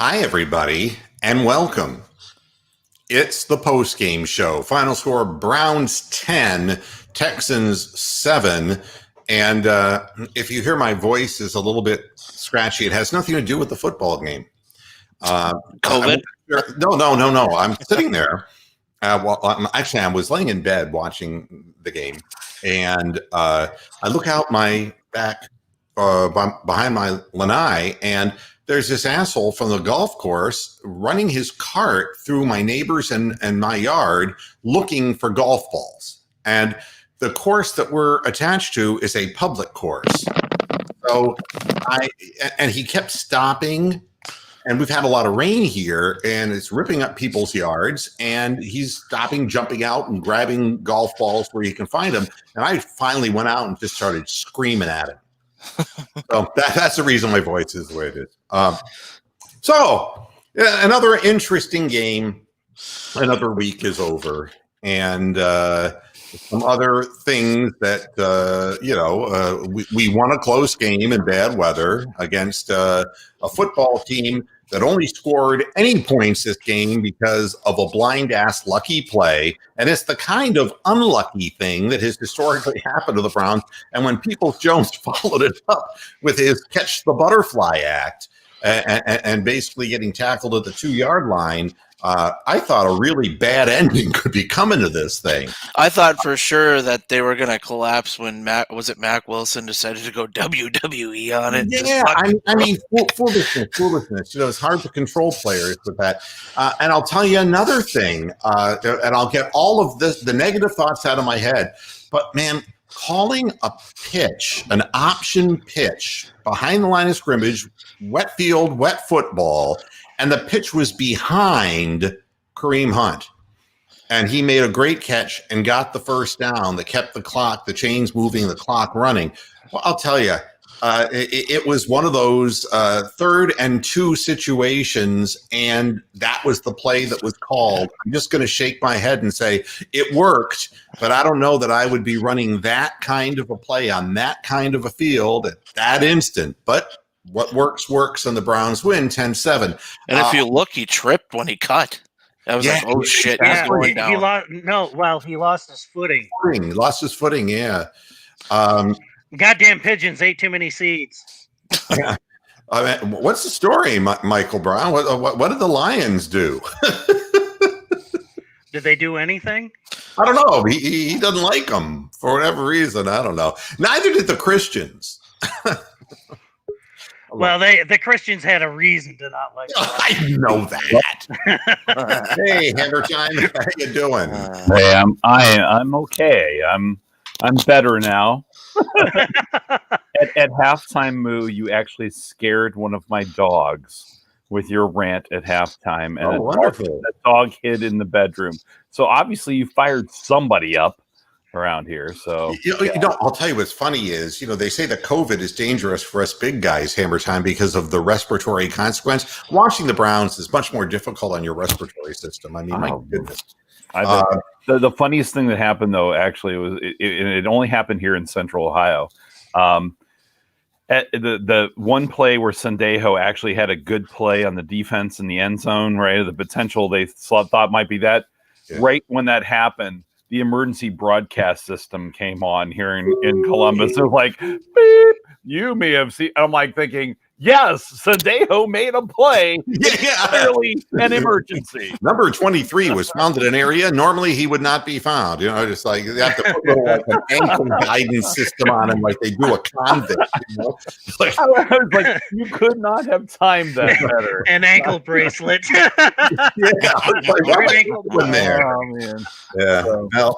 Hi, everybody, and welcome. It's the Postgame show. Final score, Browns 10, Texans 7. And if you hear my voice is a little bit scratchy, it has nothing to do with the football game. COVID? No. I'm sitting there. I was laying in bed watching the game, and I look out my back behind my lanai, and there's this asshole from the golf course running his cart through my neighbors and my yard looking for golf balls. And the course that we're attached to is a public course. So he kept stopping, and we've had a lot of rain here, and it's ripping up people's yards, and he's stopping, jumping out, and grabbing golf balls where he can find them. And I finally went out and just started screaming at him. So that's the reason my voice is the way it is. Another interesting game. Another week is over, and some other things that we won a close game in bad weather against a football team that only scored any points this game because of a blind-ass lucky play. And it's the kind of unlucky thing that has historically happened to the Browns. And when Peoples-Jones followed it up with his catch the butterfly act and basically getting tackled at the 2-yard line, I thought a really bad ending could be coming to this thing. I thought for sure that they were going to collapse when Mac Wilson decided to go WWE on it. Yeah, I mean, foolishness. You know, it's hard to control players with that. And I'll tell you another thing, and I'll get all of the negative thoughts out of my head. But, man, calling a pitch, an option pitch, behind the line of scrimmage, wet field, wet football, and the pitch was behind Kareem Hunt. And he made a great catch and got the first down that kept the clock, the chains moving, the clock running. Well, I'll tell you, it was one of those 3rd and 2 situations, and that was the play that was called. I'm just going to shake my head and say it worked, but I don't know that I would be running that kind of a play on that kind of a field at that instant. But what works, and the Browns win 10-7. And if you look, he tripped when he cut. I was like, oh, shit, he's going down. He lost his footing. He lost his footing, yeah. Goddamn pigeons ate too many seeds. Yeah. What's the story, Michael Brown? What did the Lions do? Did they do anything? I don't know. He doesn't like them for whatever reason. I don't know. Neither did the Christians. Well, the Christians had a reason to not like them. I know that. Hey, Hammer Time, how you doing? Hey, I'm okay. I'm better now. At halftime, Moo, you actually scared one of my dogs with your rant at halftime, and wonderful. The dog hid in the bedroom. So obviously, you fired somebody up around here. So I'll tell you what's funny is, they say that COVID is dangerous for us big guys, Hammer Time, because of the respiratory consequence. Watching the Browns is much more difficult on your respiratory system. I mean, my goodness. The funniest thing that happened, though, actually, was it only happened here in Central Ohio. At the one play where Sendejo actually had a good play on the defense in the end zone, right? The potential they thought might be that. Yeah. Right when that happened, the emergency broadcast system came on here in Columbus. They're like, beep, you may have seen. I'm like thinking, yes, Sendejo made a play. Yeah. Clearly an emergency. Number 23 was found in an area normally he would not be found. Just like they have to put an ankle guidance system on him like they do a convict. I was like, you could not have timed that better. An ankle bracelet. Yeah, there. Oh, man. Yeah. Well,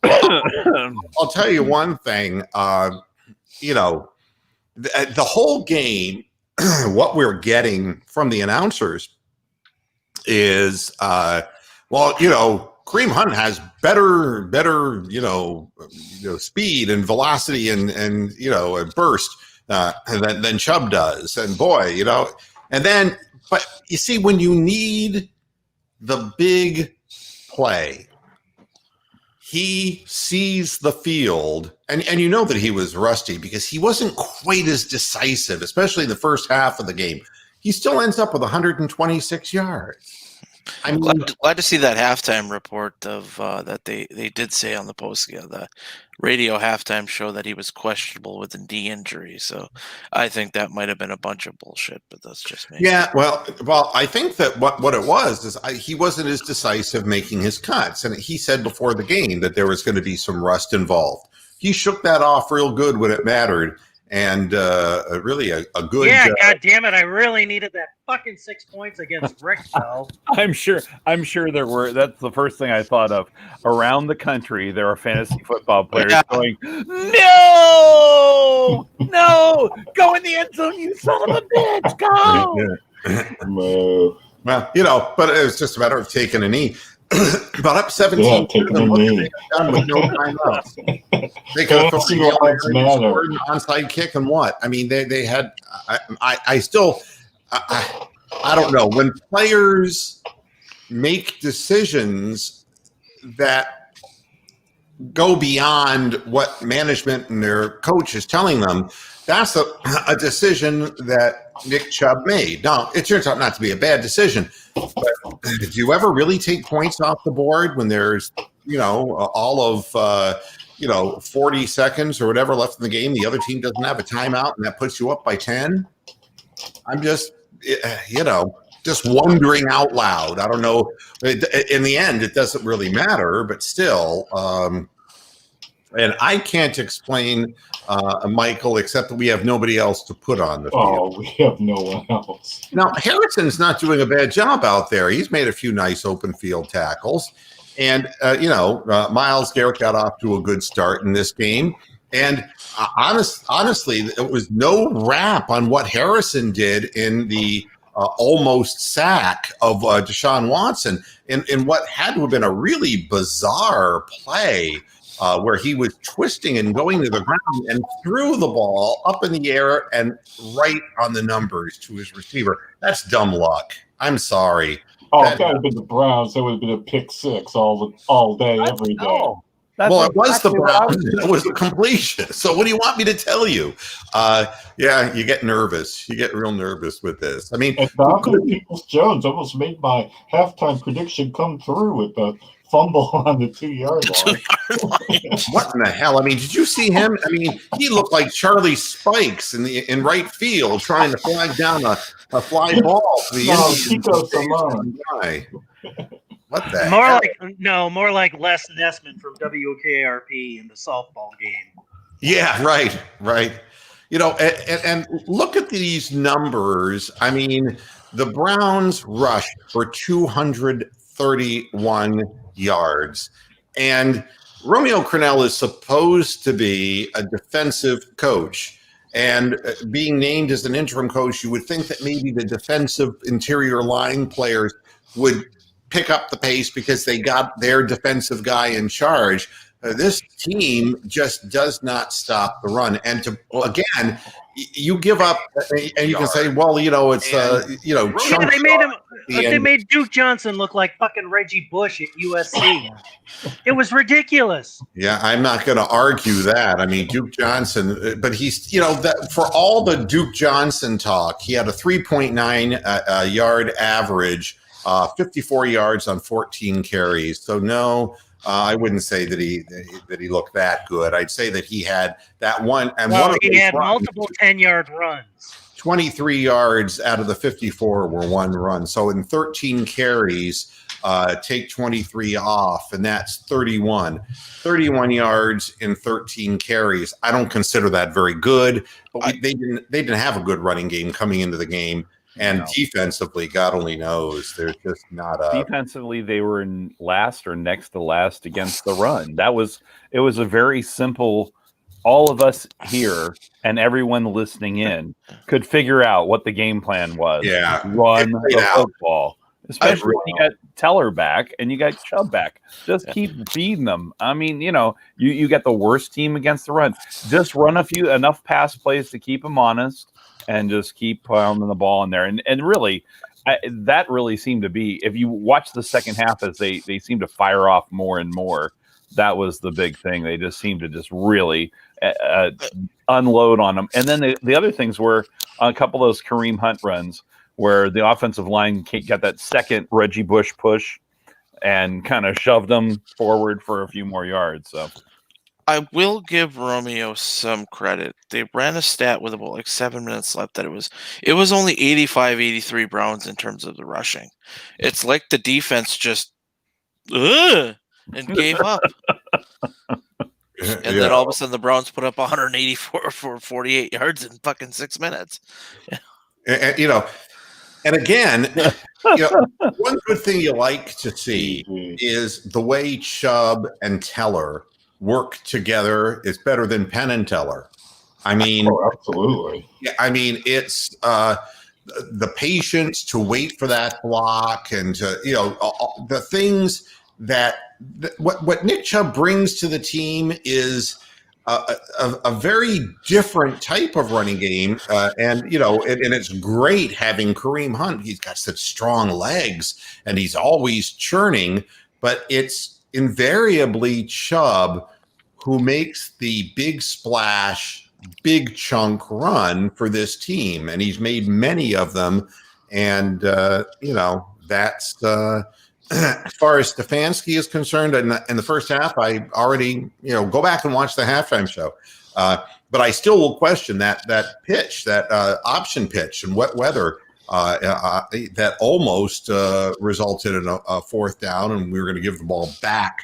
I'll tell you one thing. The whole game, what we're getting from the announcers is, Kareem Hunt has better, speed and velocity and burst than Chubb does. And boy, but you see, when you need the big play, he sees the field, and you know that he was rusty because he wasn't quite as decisive, especially in the first half of the game. he still ends up with 126 yards. I mean, glad to see that halftime report of that they did say on the radio halftime show that he was questionable with a knee injury. So I think that might have been a bunch of bullshit, but that's just me. yeah, well, I think that what it was is he wasn't as decisive making his cuts, and he said before the game that there was going to be some rust involved. He shook that off real good when it mattered, and really a good. Yeah, God damn it! I really needed that fucking 6 points against Rick, though. I'm sure there were. That's the first thing I thought of. Around the country, there are fantasy football players going, "No, go in the end zone, you son of a bitch, go!" Well, but it was just a matter of taking a knee. But up 17, taking a knee. Done with no timeouts. They could have thrown an onside kick and what? I mean, they had. I still. I don't know, when players make decisions that go beyond what management and their coach is telling them. That's a decision that Nick Chubb made. Now, it turns out not to be a bad decision. But did you ever really take points off the board when there's, all of, 40 seconds or whatever left in the game? The other team doesn't have a timeout, and that puts you up by 10. I'm just, just wondering out loud. I don't know. In the end, it doesn't really matter, but still. And I can't explain, Michael, except that we have nobody else to put on the field. Oh, we have no one else. Now, Harrison's not doing a bad job out there. He's made a few nice open field tackles. And, Myles Garrett got off to a good start in this game. And honestly, it was no rap on what Harrison did in the almost sack of Deshaun Watson in what had to have been a really bizarre play. Where he was twisting and going to the ground and threw the ball up in the air and right on the numbers to his receiver. That's dumb luck. I'm sorry. Oh, if that would have been the Browns, that would have been a pick six all day, every day. Well, it was the Browns. It was the completion. So what do you want me to tell you? Yeah, you get nervous. You get real nervous with this. I mean, and Malcolm Peoples-Jones almost made my halftime prediction come through with the fumble on the 2-yard line. What in the hell? I mean, did you see him? I mean, he looked like Charlie Spikes in right field trying to flag down a fly ball. What the hell? More like Les Nessman from WKRP in the softball game. Yeah, right. And look at these numbers. I mean, the Browns rushed for 231 yards. And Romeo Crennel is supposed to be a defensive coach. And being named as an interim coach, you would think that maybe the defensive interior line players would pick up the pace because they got their defensive guy in charge. This team just does not stop the run. And again, you give up, and you can say, well, it's they made Duke Johnson look like fucking Reggie Bush at USC. It was ridiculous. Yeah, I'm not going to argue that. I mean, Duke Johnson, but he's, for all the Duke Johnson talk, he had a 3.9 yard average, 54 yards on 14 carries. So no. I wouldn't say that he looked that good. I'd say that he had that one. And he had multiple 10-yard runs. 23 yards out of the 54 were one run. So in 13 carries, take 23 off, and that's 31. 31 yards in 13 carries. I don't consider that very good. But they didn't have a good running game coming into the game. And defensively, God only knows, there's just not a... Defensively, they were in last or next to last against the run. It was a very simple, all of us here and everyone listening in could figure out what the game plan was. Yeah. Run the football. Especially when you got Teller back and you got Chubb back. Just keep feeding them. I mean, you got the worst team against the run. Just run enough pass plays to keep them honest. And just keep pounding the ball in there. And really, that really seemed to be, if you watch the second half as they seem to fire off more and more, that was the big thing. They just seemed to just really unload on them. And then the other things were a couple of those Kareem Hunt runs where the offensive line got that second Reggie Bush push and kind of shoved them forward for a few more yards. So I will give Romeo some credit. They ran a stat with about 7 minutes left that it was only 85-83 Browns in terms of the rushing. It's like the defense just and gave up. And then all of a sudden the Browns put up 184 for 48 yards in fucking 6 minutes. And again, one good thing you like to see is the way Chubb and Teller work together is better than Penn and Teller. I mean, absolutely. Yeah, I mean, it's the patience to wait for that block and to, the things that what Nick Chubb brings to the team is a very different type of running game. And it's great having Kareem Hunt. He's got such strong legs and he's always churning, but it's invariably Chubb who makes the big splash, big chunk run for this team. And he's made many of them. And, that's as far as Stefanski is concerned. In the first half, I already, go back and watch the halftime show. But I still will question that pitch, that option pitch and wet weather that almost resulted in a fourth down, and we were going to give the ball back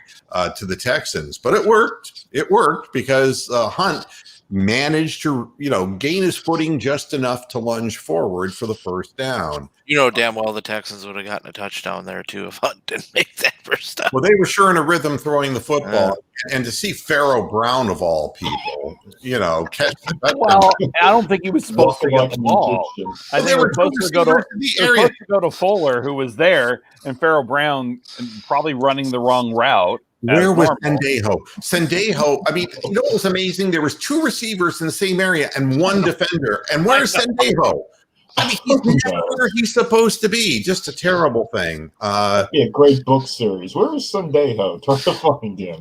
to the Texans. But it worked. It worked because Hunt managed to, gain his footing just enough to lunge forward for the first down. Damn well the Texans would have gotten a touchdown there too if Hunt didn't make that first down. Well, they were sure in a rhythm throwing the football, and to see Pharaoh Brown of all people, catch the touchdown. Well, I don't think he was supposed to get the ball. I think they were supposed to go to Fuller, who was there, and Pharaoh Brown probably running the wrong route. Where was Sendejo? Sendejo, I mean, what was amazing? There was two receivers in the same area and one defender. And where's Sendejo? I mean, he's never where he's supposed to be. Just a terrible thing. Great book series. Where is Sendejo? Try to find him.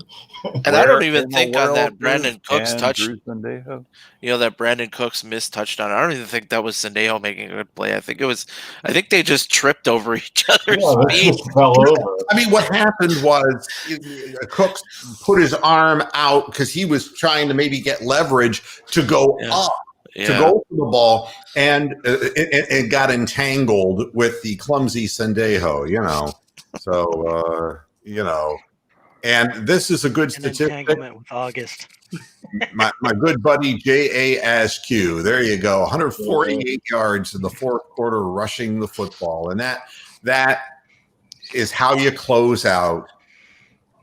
And I don't even think on that Brandon Cooks that Brandon Cooks missed touchdown. I don't even think that was Sendejo making a good play. I think they just tripped over each other's feet. Fell over. I mean, what happened was Cooks put his arm out because he was trying to maybe get leverage to go up. To go for the ball, and it got entangled with the clumsy Sendejo, So, and this is a good statistic. Entanglement with August. my good buddy J.A. Askew. There you go. 148 yards in the fourth quarter rushing the football. And that is how you close out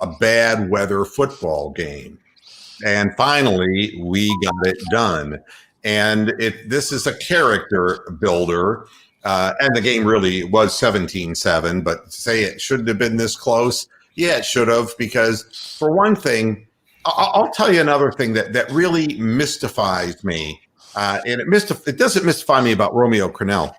a bad weather football game. And finally, we got it done. And this is a character builder, and the game really was 17-7, but to say it shouldn't have been this close, yeah, it should have, because for one thing, I'll tell you another thing that really mystifies me, and it doesn't mystify me about Romeo Crennel,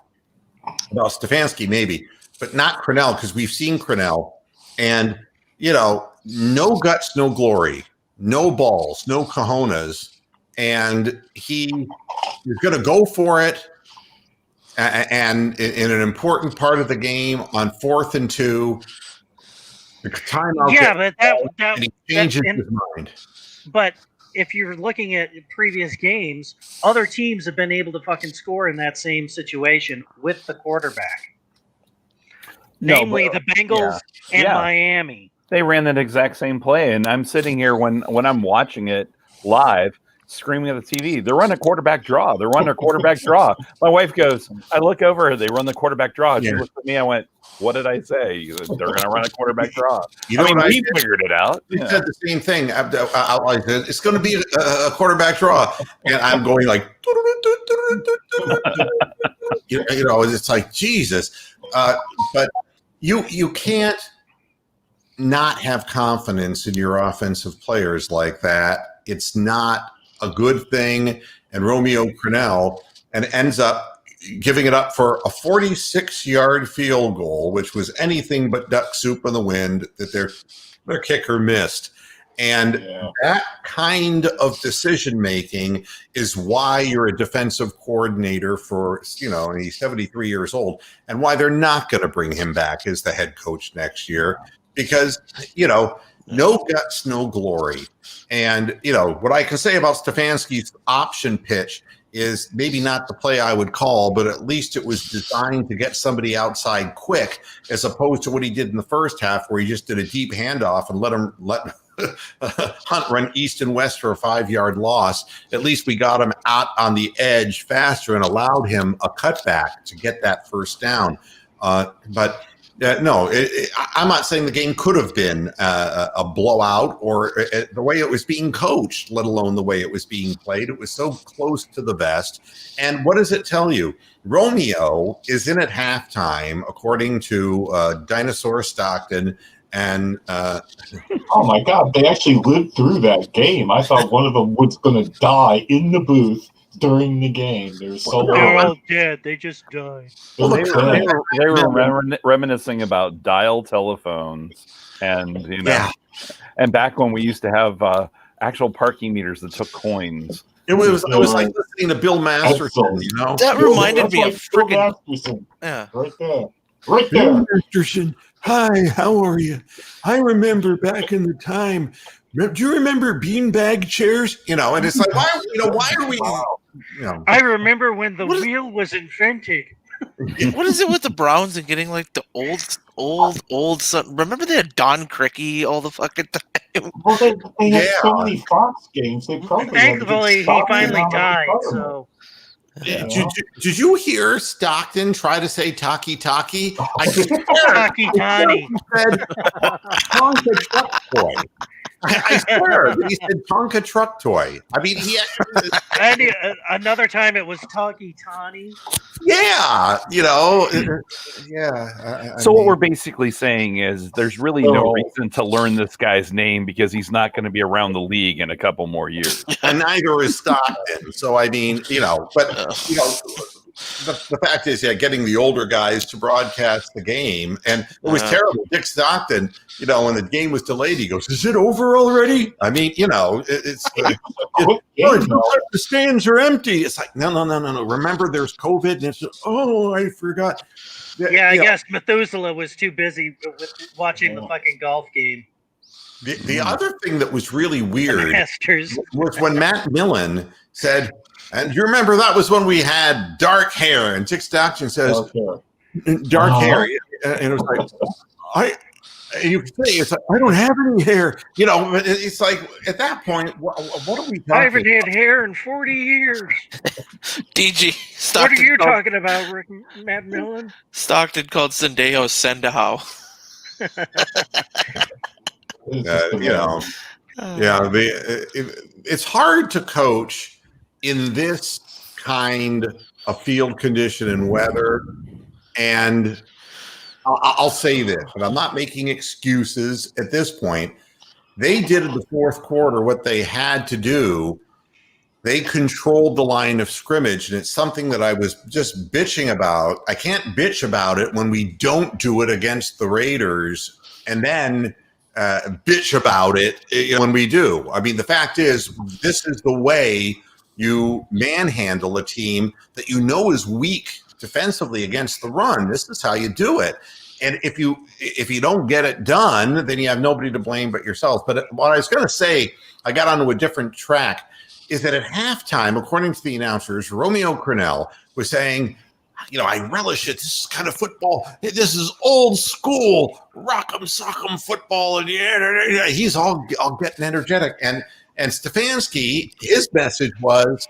about Stefanski maybe, but not Crennel, because we've seen Crennel, and, no guts, no glory, no balls, no cojones. And he is going to go for it, and in an important part of the game on 4th and 2, the timeout. But he changes his mind. But if you're looking at previous games, other teams have been able to fucking score in that same situation with the quarterback. Namely, the Bengals and Miami. They ran that exact same play, and I'm sitting here when I'm watching it live, screaming at the TV. They're running a quarterback draw. They're running a quarterback draw. My wife goes, I look over, they run the quarterback draw. She looked at me, I went, what did I say? They're going to run a quarterback draw. We figured it out. He said the same thing. It's going to be a quarterback draw. And I'm going like, it's like, Jesus. But you can't not have confidence in your offensive players like that. It's not a good thing. And Romeo Crennel ends up giving it up for a 46-yard field goal, which was anything but duck soup in the wind that their kicker missed. And Yeah. that kind of decision making is why you're a defensive coordinator for, and he's 73 years old, and why they're not going to bring him back as the head coach next year, because, no guts, no glory. And, what I can say about Stefanski's option pitch is maybe not the play I would call, but at least it was designed to get somebody outside quick, as opposed to what he did in the first half, where he just did a deep handoff and let Hunt run east and west for a 5-yard loss. At least we got him out on the edge faster and allowed him a cutback to get that first down. But no, I'm not saying the game could have been a blowout or the way it was being coached, let alone the way it was being played. It was so close to the vest. And what does it tell you? Romeo is in at halftime, according to Dinosaur Stockton. And oh my God, they actually lived through that game. I thought one of them was going to die in the booth during the game. They're all dead. They just died. They were reminiscing about dial telephones, and and back when we used to have actual parking meters that took coins. It was like listening to Bill Masterson. That reminded me of freaking right there. Right there. Bill Masterson. Hi, how are you? I remember back in the time. Do you remember beanbag chairs? And it's like, why are we? I remember when the wheel was invented. What is it with the Browns and getting like the old son? Remember they had Don Crickey all the fucking time. Well, they had so many Fox games. They probably thankfully he finally died. So. Yeah. Did you hear Stockton try to say "taki taki"? I swear, taki taki. Tonka truck toy. I swear he said Tonka truck toy. I mean, and another time it was Taki Tani. Yeah, So what we're basically saying is there's really no reason to learn this guy's name because he's not going to be around the league in a couple more years. And neither is Stockton. So I mean, the fact is, getting the older guys to broadcast the game, and it was terrible. Dick Stockton, when the game was delayed, he goes, "Is it over already?" I mean, it's the stands are empty. It's like, no. Remember, there's COVID, and it's just, I forgot. I guess Methuselah was too busy with watching the fucking golf game. The other thing that was really weird was when Matt Millen said. And you remember that was when we had dark hair, and Dick Stockton says, "Dark hair," and it was like, I don't have any hair. It's like at that point, what are we talking? I haven't had hair in 40 years. DG, Stockton, what are you talking about, Rick, Matt Millen? Stockton called Sendejo Sendehow. It's hard to coach in this kind of field condition and weather. And I'll say this, and I'm not making excuses at this point. They did in the fourth quarter what they had to do. They controlled the line of scrimmage, and it's something that I was just bitching about. I can't bitch about it when we don't do it against the Raiders, and then bitch about it when we do. I mean, the fact is, this is the way you manhandle a team that is weak defensively against the run. This is how you do it. And if you don't get it done, then you have nobody to blame but yourself. But what I was going to say, I got onto a different track, is that at halftime, according to the announcers, Romeo Crennel was saying, I relish it. This is kind of football. This is old school rock'em sock'em football. And he's all getting energetic. And Stefanski, his message was,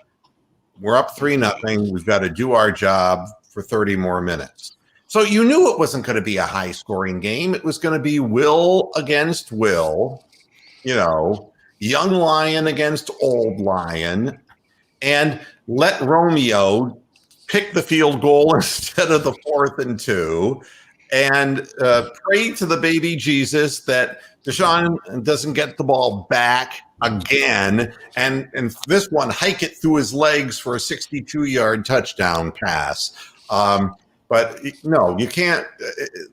we're up 3-0. We've got to do our job for 30 more minutes. So you knew it wasn't going to be a high-scoring game. It was going to be Will against Will, young lion against old lion, and let Romeo pick the field goal instead of the 4th and 2, and pray to the baby Jesus that Deshaun doesn't get the ball back again, and this one hike it through his legs for a 62-yard touchdown pass. But no, you can't.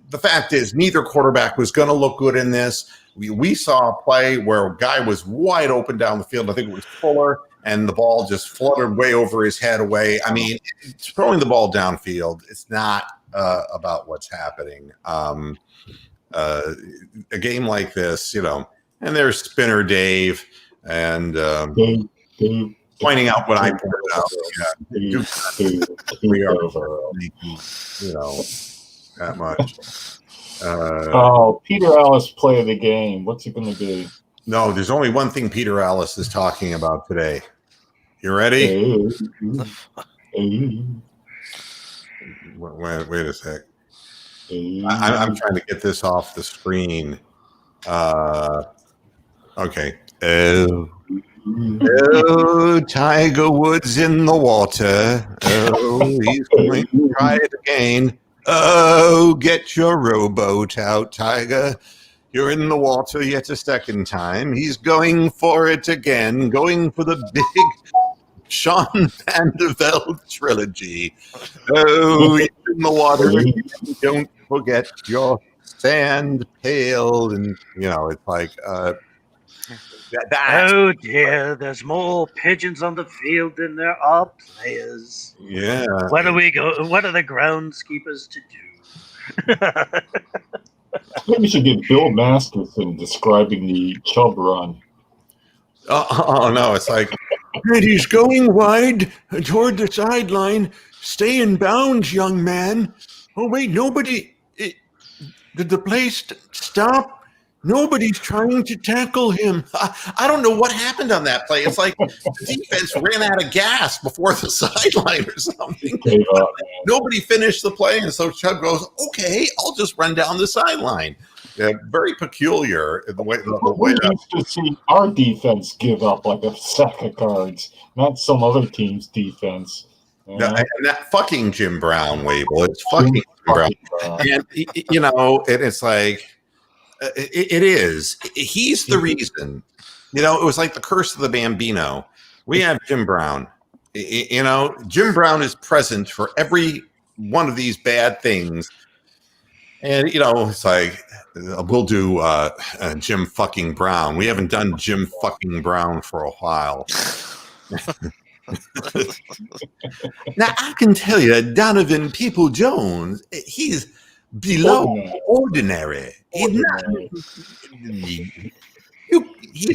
The fact is, neither quarterback was going to look good in this. We saw a play where a guy was wide open down the field. I think it was Fuller, and the ball just fluttered way over his head away. I mean, throwing the ball downfield, it's not about what's happening. A game like this, and there's Spinner Dave and pointing out what I pointed out. We are, that much. Peter Ellis play of the game. What's it going to be? No, there's only one thing Peter Ellis is talking about today. You ready? Wait a sec. I'm trying to get this off the screen. Okay. Oh, Tiger Woods in the water. Oh, he's going to try it again. Oh, get your rowboat out, Tiger. You're in the water yet a second time. He's going for it again, going for the big Sean Vandeveld trilogy. Oh, he's in the water again. Don't forget your sand pail. And, it's like... oh dear, there's more pigeons on the field than there are players. Yeah. What are the groundskeepers to do? I think we should get Bill Masterson describing the Chubb run. Oh no, it's like, and he's going wide toward the sideline. Stay in bounds, young man. Oh wait, nobody. Did the play stop? Nobody's trying to tackle him. I don't know what happened on that play. It's like the defense ran out of gas before the sideline or something. Nobody finished the play, and so Chubb goes, "Okay, I'll just run down the sideline." Yeah, very peculiar in the way. We used to see our defense give up like a sack of cards, not some other team's defense. And that fucking Jim Brown, Wable. It's fucking Jim Brown. And, it's like... It is. He's the reason. It was like the curse of the Bambino. We have Jim Brown. Jim Brown is present for every one of these bad things. And, it's like, we'll do Jim fucking Brown. We haven't done Jim fucking Brown for a while. Now, I can tell you, Donovan People-Jones, he's below ordinary. He's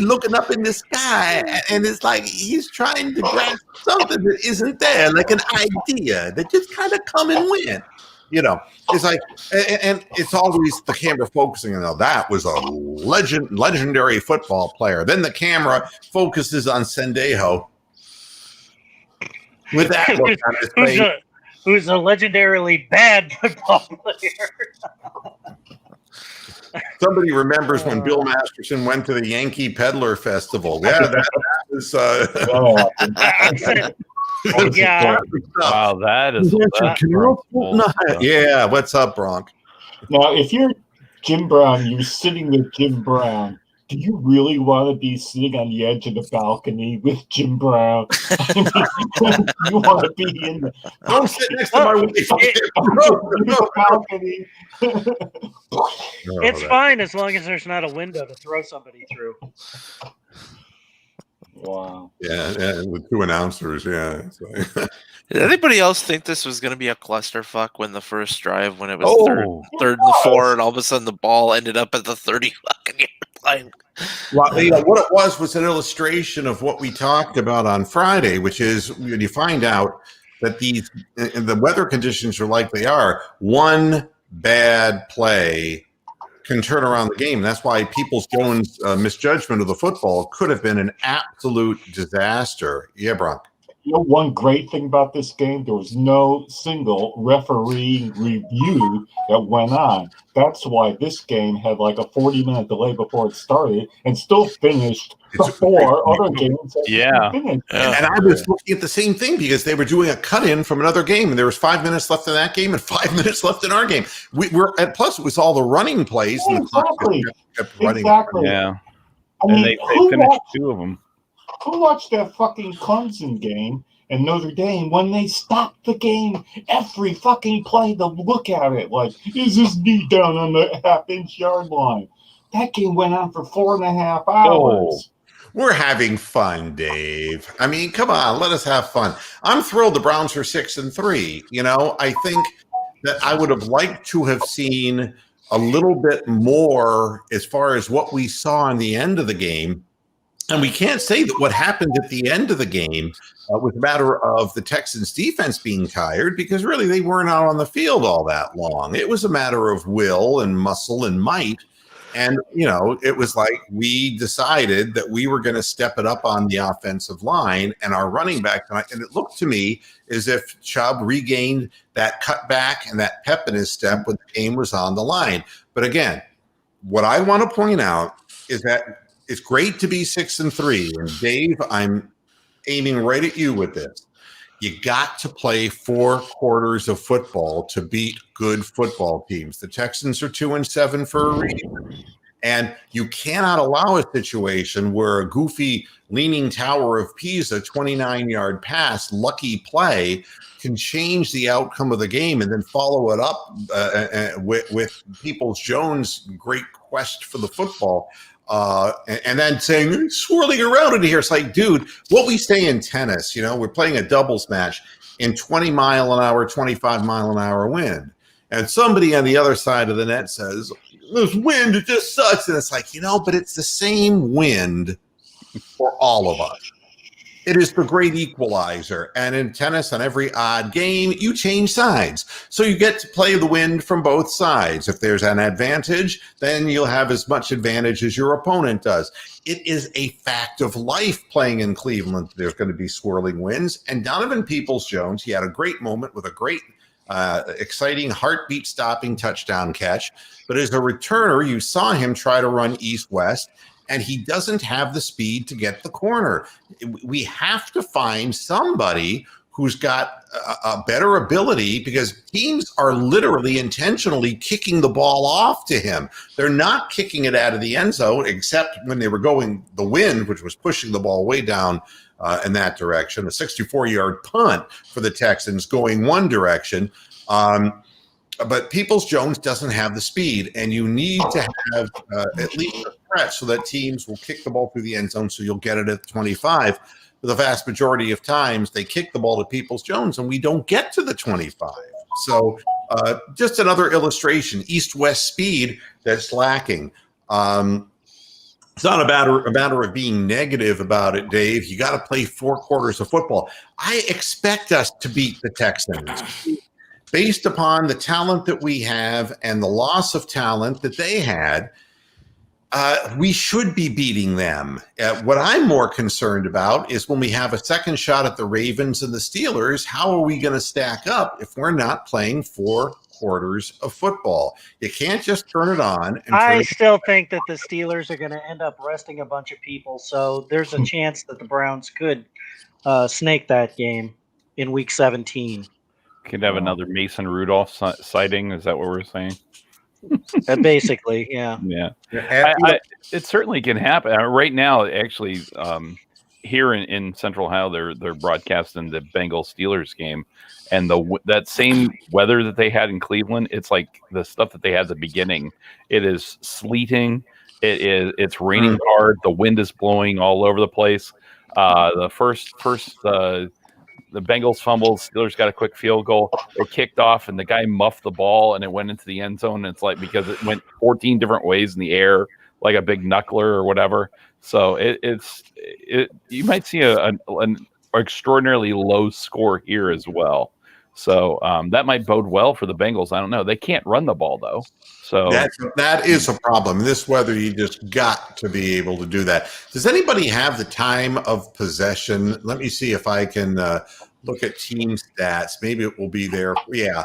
looking up in the sky, and it's like he's trying to grasp something that isn't there, like an idea that just kind of come and went. It's like, and it's always the camera focusing on that was a legendary football player. Then the camera focuses on Sendejo with that look on his face. Who's a legendarily bad football player. Somebody remembers when Bill Masterson went to the Yankee Peddler Festival. Yeah, that was... yeah. Wow, that is... Yeah, what's up, Bronk? Now, if you're Jim Brown, you're sitting with Jim Brown, do you really want to be sitting on the edge of the balcony with Jim Brown? I mean, you want to be in the... Don't sit next to my wife. balcony. It's fine as long as there's not a window to throw somebody through. Wow. Yeah, with two announcers, yeah. Did anybody else think this was going to be a clusterfuck when the first drive, when it was third and 4, and all of a sudden the ball ended up at the 30 fucking yard line? Well, what it was an illustration of what we talked about on Friday, which is when you find out that the weather conditions are like they are, one bad play can turn around the game. That's why Peoples-Jones' misjudgment of the football could have been an absolute disaster. Yeah, Bronk. One great thing about this game, there was no single referee review that went on. That's why this game had like a 40-minute delay before it started and still finished before other games. And I was looking at the same thing because they were doing a cut-in from another game, and there was 5 minutes left in that game and 5 minutes left in our game. Plus, it was all the running plays. Yeah, and exactly. Yeah. I mean, they finished 2 of them. Who watched that fucking Clemson game and Notre Dame when they stopped the game every fucking play to look at it? Like, is his knee down on the half-inch yard line? That game went on for 4.5 hours. We're having fun, Dave. I mean, come on, let us have fun. I'm thrilled the Browns are 6-3. You know, I think that I would have liked to have seen a little bit more as far as what we saw in the end of the game. And we can't say that what happened at the end of the game was a matter of the Texans defense being tired, because really they weren't out on the field all that long. It was a matter of will and muscle and might. And, you know, it was like we decided that we were going to step it up on the offensive line and our running back tonight. And it looked to me as if Chubb regained that cutback and that pep in his step when the game was on the line. But again, what I want to point out is that it's great to be 6-3. And Dave, I'm aiming right at you with this. You got to play 4 quarters of football to beat good football teams. The Texans are 2-7 for a reason. And you cannot allow a situation where a goofy leaning Tower of Pisa 29-yard pass, lucky play, can change the outcome of the game, and then follow it up with Peoples-Jones' great quest for the football. And then saying, swirling around in here. It's like, dude, what we say in tennis, you know, we're playing a doubles match in 20-mile-an-hour, 25-mile-an-hour wind. And somebody on the other side of the net says, this wind, it just sucks. And it's like, you know, but it's the same wind for all of us. It is the great equalizer. And in tennis, on every odd game, you change sides. So you get to play the wind from both sides. If there's an advantage, then you'll have as much advantage as your opponent does. It is a fact of life playing in Cleveland. There's going to be swirling winds. And Donovan Peoples-Jones, he had a great moment with a great, exciting, heartbeat-stopping touchdown catch. But as a returner, you saw him try to run east-west, and he doesn't have the speed to get the corner. We have to find somebody who's got a better ability, because teams are literally intentionally kicking the ball off to him. They're not kicking it out of the end zone, except when they were going the wind, which was pushing the ball way down in that direction. A 64-yard punt for the Texans going one direction. But Peoples-Jones doesn't have the speed, and you need to have at least a threat so that teams will kick the ball through the end zone, so you'll get it at 25. But the vast majority of times, they kick the ball to Peoples-Jones, and we don't get to the 25. So just another illustration, east-west speed that's lacking. It's not a matter of being negative about it, Dave. You got to play 4 quarters of football. I expect us to beat the Texans. Based upon the talent that we have and the loss of talent that they had, we should be beating them. What I'm more concerned about is when we have a second shot at the Ravens and the Steelers, how are we going to stack up if we're not playing 4 quarters of football? You can't just turn it on. I still think that the Steelers are going to end up resting a bunch of people, so there's a chance that the Browns could snake that game in Week 17. Could have another Mason Rudolph sighting. Is that what we're saying? Basically, yeah. Yeah. It certainly can happen. Right now, actually, here in Central Ohio, they're broadcasting the Bengals-Steelers game. And that same weather that they had in Cleveland, it's like the stuff that they had at the beginning. It is sleeting. It's raining hard. The wind is blowing all over the place. The Bengals fumbled. Steelers got a quick field goal. They kicked off, and the guy muffed the ball, and it went into the end zone. And it's like because it went 14 different ways in the air, like a big knuckler or whatever. So you might see an extraordinarily low score here as well. So that might bode well for the Bengals. I don't know. They can't run the ball though. So that is a problem. This weather, you just got to be able to do that. Does anybody have the time of possession? Let me see if I can look at team stats. Maybe it will be there. Yeah.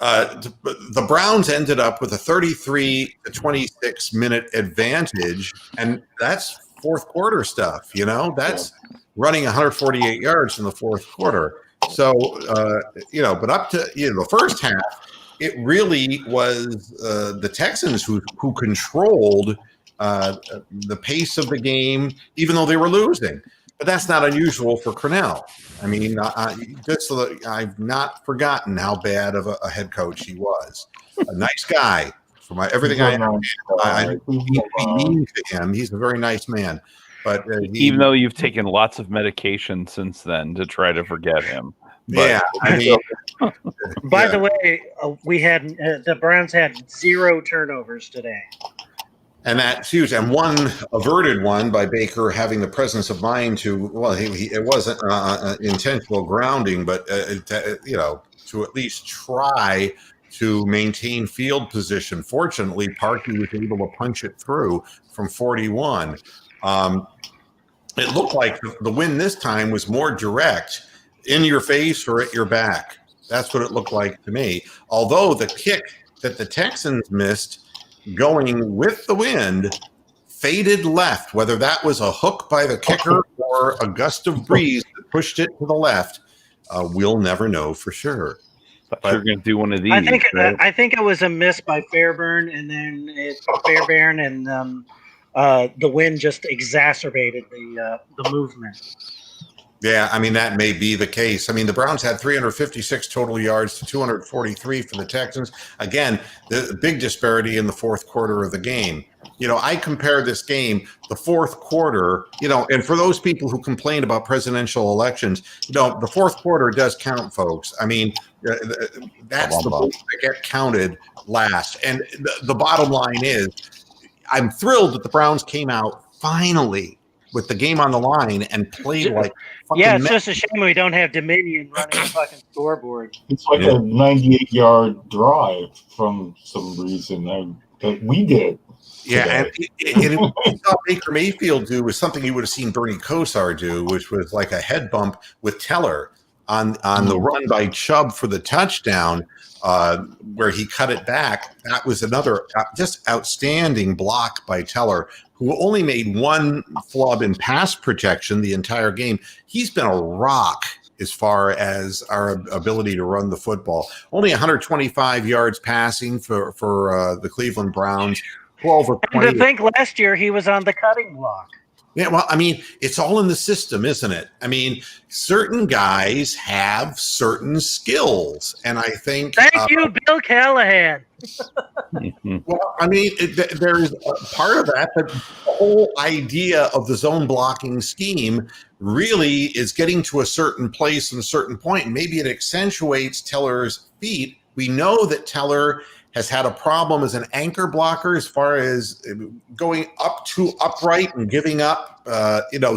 The Browns ended up with a 33 to 26 minute advantage, and that's fourth quarter stuff. You know, that's running 148 yards in the fourth quarter. So, but up to the first half, it really was the Texans who controlled the pace of the game, even though they were losing. But that's not unusual for Cornell. I mean, I've not forgotten how bad of a head coach he was. A nice guy, From everything I know, I He's be a- mean to him. He's a very nice man, but Even though you've taken lots of medication since then to try to forget him. But yeah, I mean, By yeah. the way, the Browns had 0 turnovers today. And that's huge. And one averted one by Baker having the presence of mind to, well, it wasn't intentional grounding, but, to at least try to maintain field position. Fortunately, Parkey was able to punch it through from 41. It looked like the win this time was more direct, in your face or at your back. That's what it looked like to me. Although the kick that the Texans missed going with the wind faded left, whether that was a hook by the kicker or a gust of breeze that pushed it to the left, we'll never know for sure. But you're going to do one of these. I think it was a miss by Fairbairn, and then Fairbairn and the wind just exacerbated the movement. Yeah, I mean, that may be the case. I mean, the Browns had 356 total yards to 243 for the Texans. Again, the big disparity in the fourth quarter of the game. I compare this game, the fourth quarter, and for those people who complain about presidential elections, the fourth quarter does count, folks. I mean, that's the votes that get counted last. And the bottom line is, I'm thrilled that the Browns came out finally with the game on the line and played like fucking it's just a shame we don't have Dominion running the fucking scoreboard. It's like a 98-yard drive from some reason that we did. Yeah, and what we saw Baker Mayfield do was something you would have seen Bernie Kosar do, which was like a head bump with Teller on the run by Chubb for the touchdown, where he cut it back. That was another just outstanding block by Teller, who only made one flub in pass protection the entire game. He's been a rock as far as our ability to run the football. Only 125 yards passing for the Cleveland Browns. 12 of 20. And to think last year he was on the cutting block. Yeah, well, I mean, it's all in the system, isn't it? I mean, certain guys have certain skills, and I think. Thank you, Bill Callahan. Well, I mean, there's part of that, but the whole idea of the zone blocking scheme really is getting to a certain place and a certain point. And maybe it accentuates Teller's feet. We know that Teller has had a problem as an anchor blocker as far as going up too upright and giving up,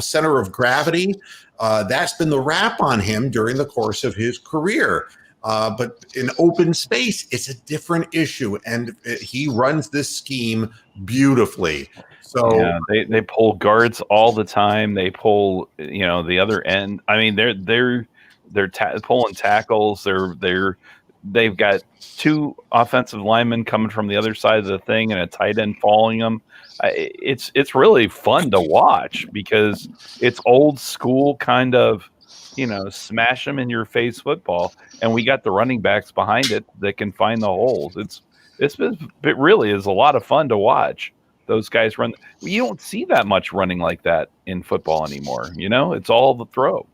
center of gravity. That's been the rap on him during the course of his career. But in open space, it's a different issue, and he runs this scheme beautifully. So yeah, they pull guards all the time. They pull, the other end. I mean, they're pulling tackles. They've got 2 offensive linemen coming from the other side of the thing and a tight end following them. It's really fun to watch because it's old school kind of, smash them in your face football. And we got the running backs behind it that can find the holes. It really is a lot of fun to watch those guys run. You don't see that much running like that in football anymore. It's all the throw.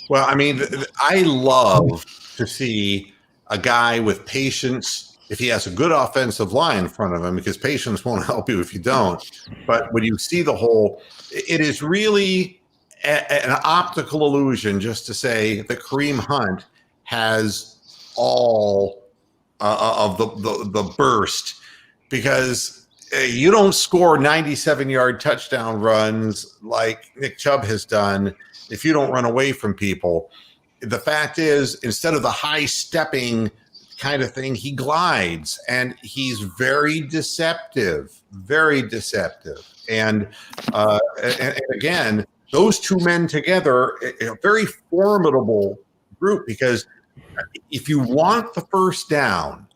Well, I mean, I love to see a guy with patience if he has a good offensive line in front of him, because patience won't help you if you don't. But when you see the whole, it is really an optical illusion just to say that Kareem Hunt has all of the burst, because you don't score 97-yard touchdown runs like Nick Chubb has done if you don't run away from people. The fact is, instead of the high stepping kind of thing, he glides, and he's very deceptive. And again, those two men together, a very formidable group, because if you want the first down,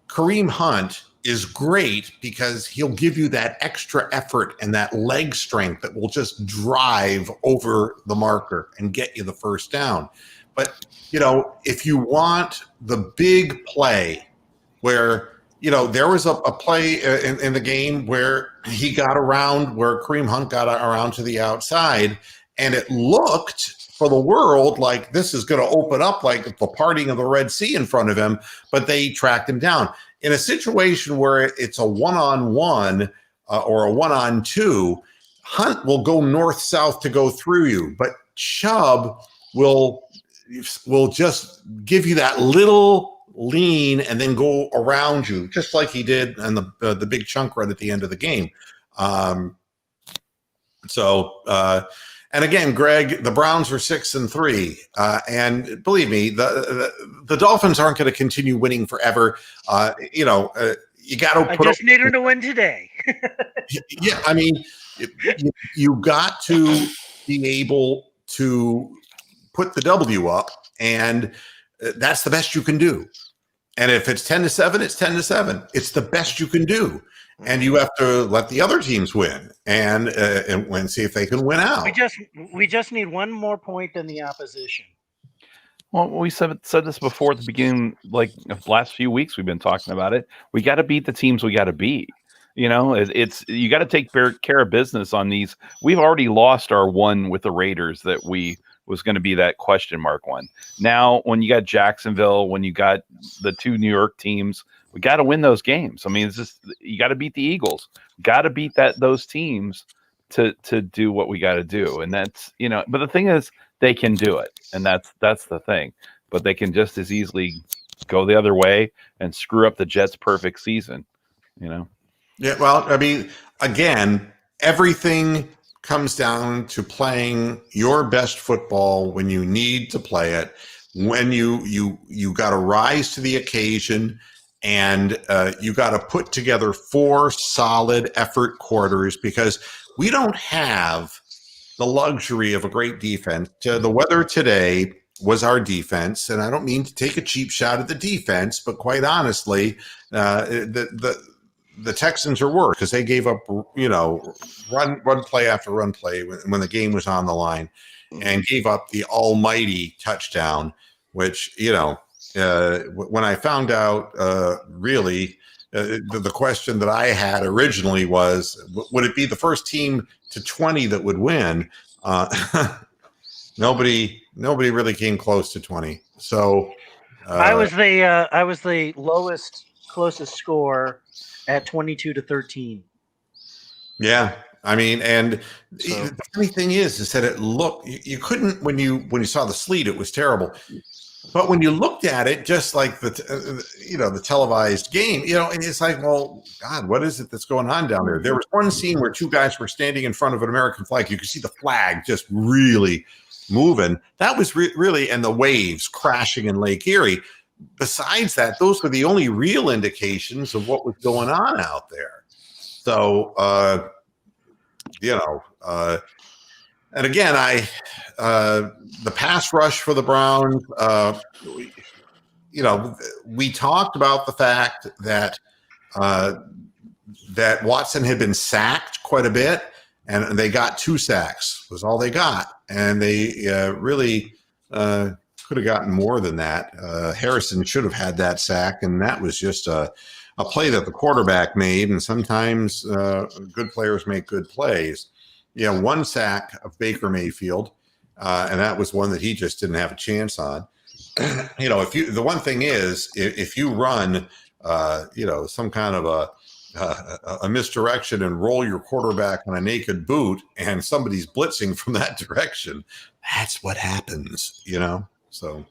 Kareem Hunt is great because he'll give you that extra effort and that leg strength that will just drive over the marker and get you the first down. But, if you want the big play where, there was a play in the game where he got around, where Kareem Hunt got around to the outside, and it looked for the world like this is going to open up like the parting of the Red Sea in front of him, but they tracked him down. In a situation where it's a one-on-one or a one-on-two, Hunt will go north-south to go through you, but Chubb will just give you that little lean and then go around you, just like he did on the big chunk run at the end of the game. And again, Greg, the Browns were 6-3, and believe me, the Dolphins aren't going to continue winning forever. You got to. I just need them to win today. Yeah, I mean, you got to be able to put the W up, and that's the best you can do. And if it's 10-7, it's 10-7. It's the best you can do. And you have to let the other teams win and see if they can win out. We just need one more point than the opposition. Well, we said this before at the beginning, like the last few weeks we've been talking about it. We got to beat the teams we got to beat. You know, it's you got to take care of business on these. We've already lost our one with the Raiders that was going to be that question mark one. Now, when you got Jacksonville, when you got the two New York teams, we got to win those games. I mean, it's just you got to beat the Eagles, got to beat those teams to do what we got to do, and that's But the thing is, they can do it, and that's the thing. But they can just as easily go the other way and screw up the Jets' perfect season. Yeah, well, I mean, again, everything comes down to playing your best football when you need to play it, when you got to rise to the occasion, and you got to put together 4 solid effort quarters, because we don't have the luxury of a great defense. The weather today was our defense, and I don't mean to take a cheap shot at the defense, but quite honestly, the Texans are worse because they gave up, run play after run play when the game was on the line, and gave up the almighty touchdown, which, when I found out, the question that I had originally was, would it be the first team to 20 that would win? Nobody really came close to 20. So I was the closest score at 22-13. Yeah, I mean, and the funny thing is that it looked, you couldn't, when you saw the sleet, it was terrible. But when you looked at it, just like the televised game, and it's like, well, God, what is it that's going on down there? There was one scene where 2 guys were standing in front of an American flag. You could see the flag just really moving. That was really, and the waves crashing in Lake Erie. Besides that, those were the only real indications of what was going on out there. So, and again, the pass rush for the Browns, we talked about the fact that that Watson had been sacked quite a bit, and they got 2 sacks was all they got, and they really could have gotten more than that. Harrison should have had that sack, and that was just a play that the quarterback made, and sometimes good players make good plays. 1 sack of Baker Mayfield, and that was one that he just didn't have a chance on. The one thing is, if you run, some kind of a misdirection and roll your quarterback on a naked boot, and somebody's blitzing from that direction, that's what happens. So,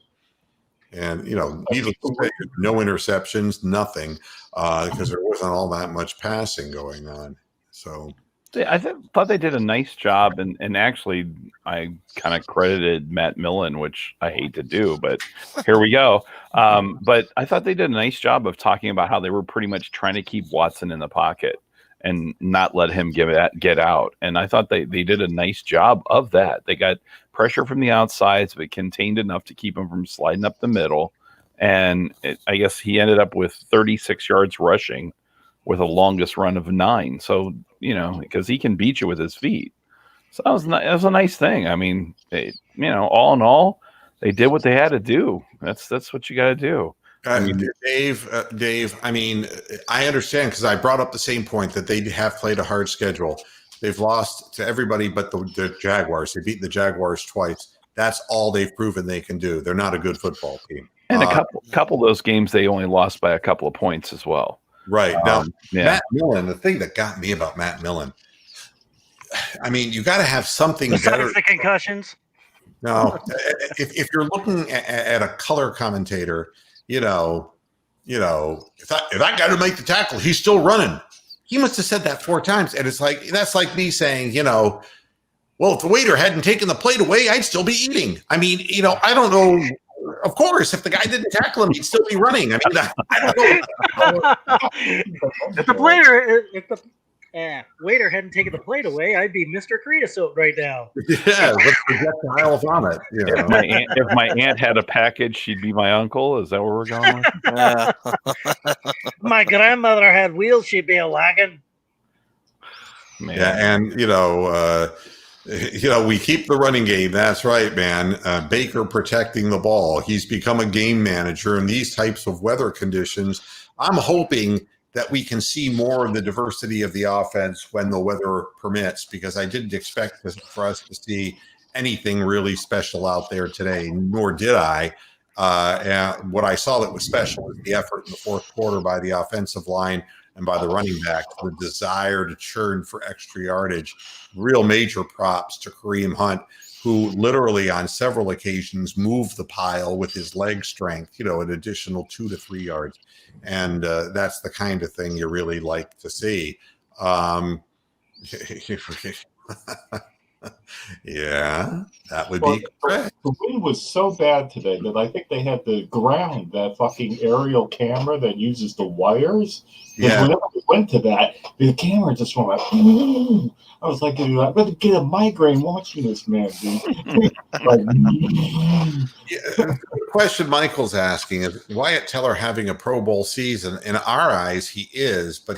and needless to say, no interceptions, nothing, because there wasn't all that much passing going on. So. I thought they did a nice job, and actually I kind of credited Matt Millen, which I hate to do, but here we go. But I thought they did a nice job of talking about how they were pretty much trying to keep Watson in the pocket and not let him get out. And I thought they did a nice job of that. They got pressure from the outsides, but contained enough to keep him from sliding up the middle. And I guess he ended up with 36 yards rushing with a longest run of 9. So, because he can beat you with his feet. So that was a nice thing. I mean, all in all, they did what they had to do. That's what you got to do. Dave, I mean, I understand, because I brought up the same point that they have played a hard schedule. They've lost to everybody but the Jaguars. They beat the Jaguars twice. That's all they've proven they can do. They're not a good football team. And a couple of those games, they only lost by a couple of points as well. Right. Now, yeah. Matt Millen, the thing that got me about Matt Millen, I mean, you got to have something better. Besides the concussions. No, if you're looking at a color commentator, if that guy to make the tackle, he's still running. He must have said that 4 times. And it's like, that's like me saying, well, if the waiter hadn't taken the plate away, I'd still be eating. I mean, I don't know. Of course, if the guy didn't tackle him, he'd still be running. I mean, I don't know. If the waiter hadn't taken the plate away, I'd be Mr. Creosote right now. Yeah, let's projectile vomit. If my aunt had a package, she'd be my uncle. Is that where we're going with? My grandmother had wheels, she'd be a wagon. Man. Yeah, and we keep the running game. That's right, man. Baker protecting the ball. He's become a game manager in these types of weather conditions. I'm hoping that we can see more of the diversity of the offense when the weather permits, because I didn't expect for us to see anything really special out there today, nor did I. And what I saw that was special was the effort in the fourth quarter by the offensive line and by the running back, the desire to churn for extra yardage. Real major props to Kareem Hunt, who literally on several occasions moved the pile with his leg strength, an additional 2 to 3 yards. And that's the kind of thing you really like to see. Yeah, that would be correct. The wind was so bad today that I think they had to ground that fucking aerial camera that uses the wires. Yeah. Whenever we went to that, the camera just went like, I was like, I'm going to get a migraine watching this, man, dude. The question Michael's asking is Wyatt Teller having a Pro Bowl season? In our eyes, he is, but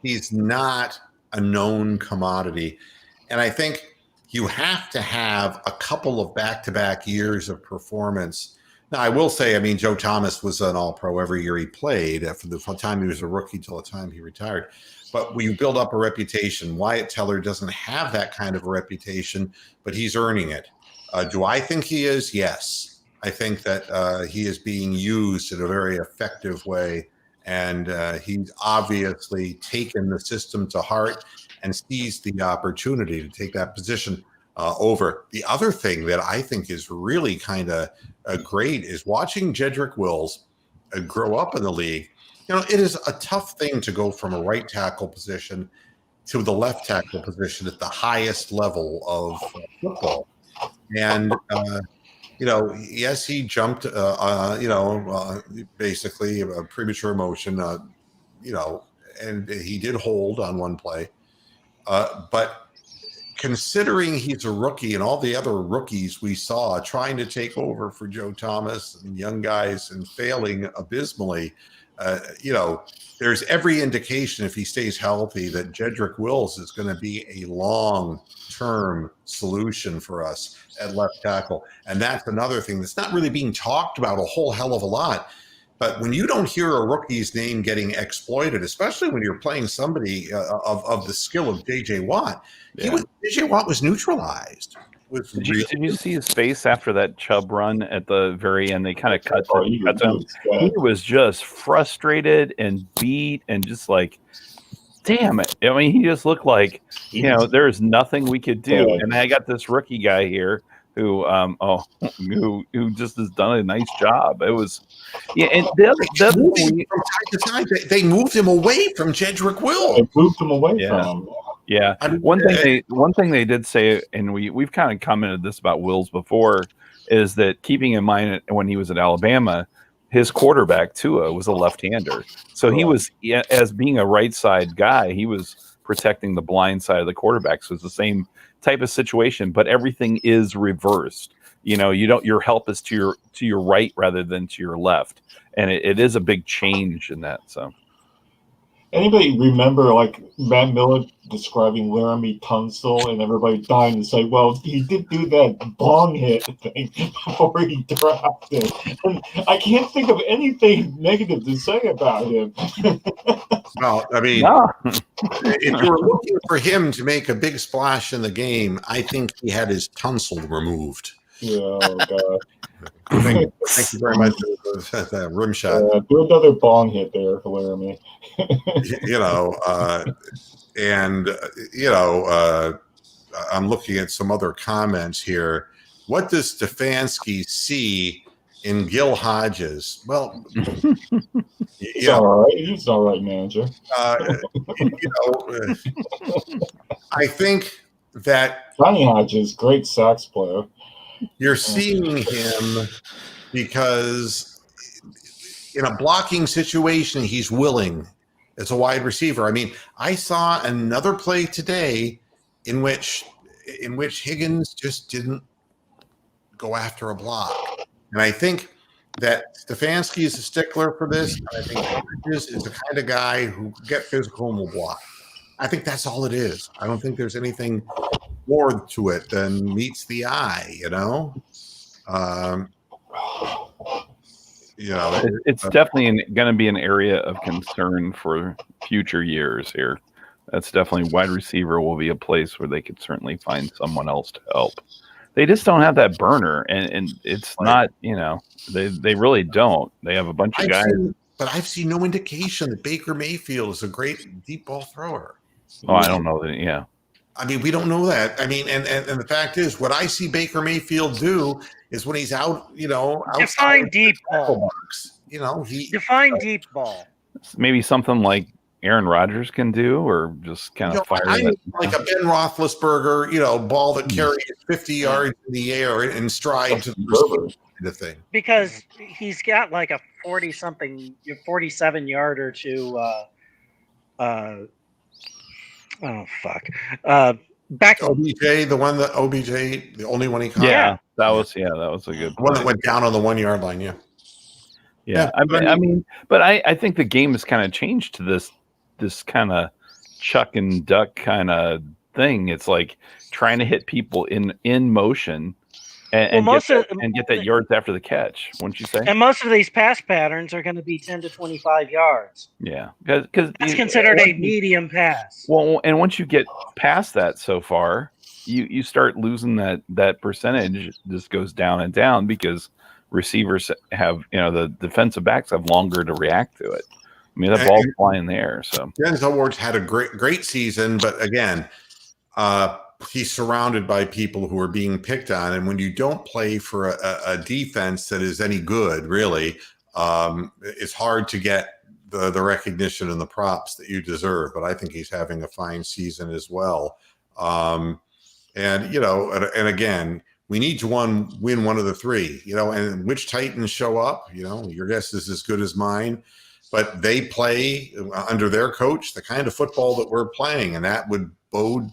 he's not a known commodity. And I think you have to have a couple of back-to-back years of performance. Now, I will say, Joe Thomas was an all-pro every year he played, from the time he was a rookie till the time he retired. But when you build up a reputation, Wyatt Teller doesn't have that kind of a reputation, but he's earning it. Do I think he is? Yes. I think that he is being used in a very effective way, and he's obviously taken the system to heart and seized the opportunity to take that position over. The other thing that I think is really kind of great is watching Jedrick Wills grow up in the league. It is a tough thing to go from a right tackle position to the left tackle position at the highest level of football. And, yes, he jumped, basically a premature motion, and he did hold on one play. But considering he's a rookie and all the other rookies we saw trying to take over for Joe Thomas and young guys and failing abysmally, there's every indication if he stays healthy that Jedrick Wills is going to be a long-term solution for us at left tackle. And that's another thing that's not really being talked about a whole hell of a lot. But when you don't hear a rookie's name getting exploited, especially when you're playing somebody of the skill of J.J. Watt, J.J. Watt was neutralized. Did you see his face after that Chubb run at the very end? They kind of cut him. He was just frustrated and beat and just like, damn it. He just looked like, there's nothing we could do. And I got this rookie guy here who just has done a nice job. It was, and the other thing, from time to time, they moved him away from Jedrick Wills. They moved him away from him. Yeah. One thing they did say, and we've kind of commented this about Wills before, is that keeping in mind when he was at Alabama, his quarterback Tua was a left-hander. So he was, as being a right side guy, he was protecting the blind side of the quarterback. So it's the same type of situation, but everything is reversed. Your help is to your right rather than to your left. And it is a big change in that. So Anybody remember like Matt Miller describing Laramie Tunsil and everybody dying to say, well, he did do that bong hit thing before he drafted. And I can't think of anything negative to say about him. Well, I mean, No. if you were looking for him to make a big splash in the game, I think he had his tonsil removed. Oh, God. Thank you very much for that rim shot. Do another bong hit there for Laramie. I'm looking at some other comments here. What does Stefanski see in Gil Hodges? Well, He's all right. He's all right, manager. I think that Johnny Hodges, great sax player. You're seeing him because in a blocking situation, he's willing as a wide receiver. I mean, I saw another play today in which Higgins just didn't go after a block. And I think that Stefanski is a stickler for this. And I think Hodges is the kind of guy who will get physical and will block. I think that's all it is. I don't think there's anything more to it than meets the eye, It's definitely going to be an area of concern for future years here. That's definitely wide receiver will be a place where they could certainly find someone else to help. They just don't have that burner, and it's not, they really don't. They have a bunch of guys. But I've seen no indication that Baker Mayfield is a great deep ball thrower. Oh, I don't know that. Yeah. I mean, we don't know that. I mean, and the fact is, what I see Baker Mayfield do is when he's out, define deep ball. Box, define deep ball. Maybe something like Aaron Rodgers can do, or just kind of fire it. Like a Ben Roethlisberger, ball that carries 50 yards in the air and stride to the thing. Because he's got like a 47-yarder to. Oh fuck! Back to OBJ, the only one he caught. Yeah, that was a good one that went down on the 1 yard line. Yeah. I think the game has kind of changed to this kind of chuck and duck kind of thing. It's like trying to hit people in motion and get that yards after the catch, wouldn't you say? And most of these pass patterns are going to be 10 to 25 yards. Yeah, because that's considered a medium pass. Well, and once you get past that so far, you start losing that percentage. Just goes down and down because receivers have, the defensive backs have longer to react to it. I mean, that ball's flying there. So Denzel Ward's had a great season, but again, he's surrounded by people who are being picked on. And when you don't play for a defense that is any good, really, it's hard to get the recognition and the props that you deserve. But I think he's having a fine season as well. And again, we need to win one of the three, and which Titans show up, your guess is as good as mine. But they play under their coach the kind of football that we're playing, and that would bode